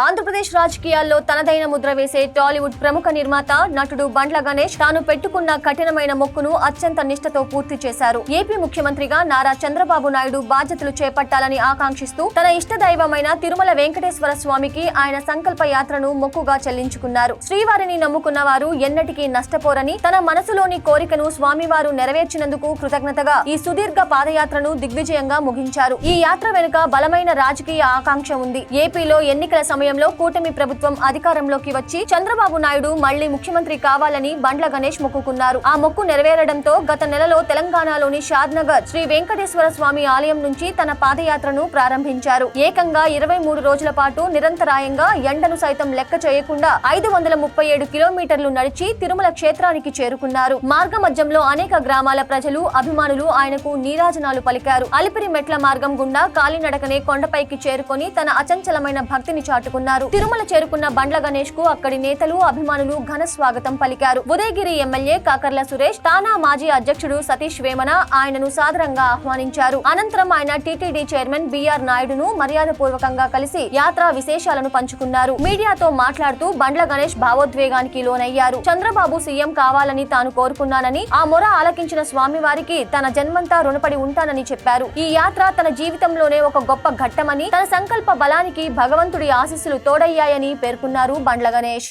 ఆంధ్రప్రదేశ్ రాజకీయాల్లో తనదైన ముద్ర వేసే టాలీవుడ్ ప్రముఖ నిర్మాత నటుడు బండ్ల గణేష్ తాను పెట్టుకున్న కఠినమైన మొక్కును అత్యంత నిష్ఠతో పూర్తి చేశారు. ఏపీ ముఖ్యమంత్రిగా నారా చంద్రబాబు నాయుడు బాధ్యతలు చేపట్టాలని ఆకాంక్షిస్తూ తన ఇష్టదైవమైన తిరుమల వెంకటేశ్వర స్వామికి ఆయన సంకల్ప యాత్రను మొక్కుగా చెల్లించుకున్నారు. శ్రీవారిని నమ్ముకున్న వారు ఎన్నటికీ నష్టపోరని, తన మనసులోని కోరికను స్వామివారు నెరవేర్చినందుకు కృతజ్ఞతగా ఈ సుదీర్ఘ పాదయాత్రను దిగ్విజయంగా ముగించారు. ఈ యాత్ర వెనుక బలమైన రాజకీయ ఆకాంక్ష ఉంది. ఏపీలో ఎన్నికల సమయంలో కూటమి ప్రభుత్వం అధికారంలోకి వచ్చి చంద్రబాబు నాయుడు మళ్లీ ముఖ్యమంత్రి కావాలని బండ్ల గణేష్ మొక్కుకున్నారు. ఆ మొక్కు నెరవేరడంతో గత నెలలో తెలంగాణలోని షాద్నగర్ శ్రీ వెంకటేశ్వర స్వామి ఆలయం నుంచి తన పాదయాత్రను ప్రారంభించారు. ఏకంగా 23 రోజుల పాటు నిరంతరాయంగా ఎండను సైతం లెక్క చేయకుండా 537 కిలోమీటర్లు నడిచి తిరుమల క్షేత్రానికి చేరుకున్నారు. మార్గ మధ్యంలో అనేక గ్రామాల ప్రజలు, అభిమానులు ఆయనకు నీరాజనాలు పలికారు. అలిపిరి మెట్ల మార్గం గుండా కాలినడకనే కొండపైకి చేరుకొని తన అచంచలమైన భక్తిని చాటుకున్నారు. తిరుమల చేరుకున్న బండ్ల గణేష్ కు అక్కడి నేతలు, అభిమానులు ఘన స్వాగతం పలికారు. ఉదయగిరి ఎమ్మెల్యే కాకర్ల సురేష్, తానా మాజీ అధ్యక్షుడు సతీష్ వేమన ఆయనను సాదరంగా ఆహ్వానించారు. అనంతరం ఆయన టీటీడీ చైర్మన్ బిఆర్ నాయుడును మర్యాదపూర్వకంగా కలిసి యాత్రా విశేషాలను పంచుకున్నారు. మీడియాతో మాట్లాడుతూ బండ్ల గణేష్ భావోద్వేగానికి లోనయ్యారు. చంద్రబాబు సీఎం కావాలని తాను కోరుకున్నానని, ఆ మొర ఆలకించిన స్వామివారికి తన జన్మంతా రుణపడి ఉంటానని చెప్పారు. ఈ యాత్ర తన జీవితంలోనే ఒక గొప్ప ఘట్టమని, తన సంకల్ప బలానికి భగవంతుడి ఆశీస్సులు తోడయ్యాయని పేర్కొన్నారు బండ్ల గణేష్.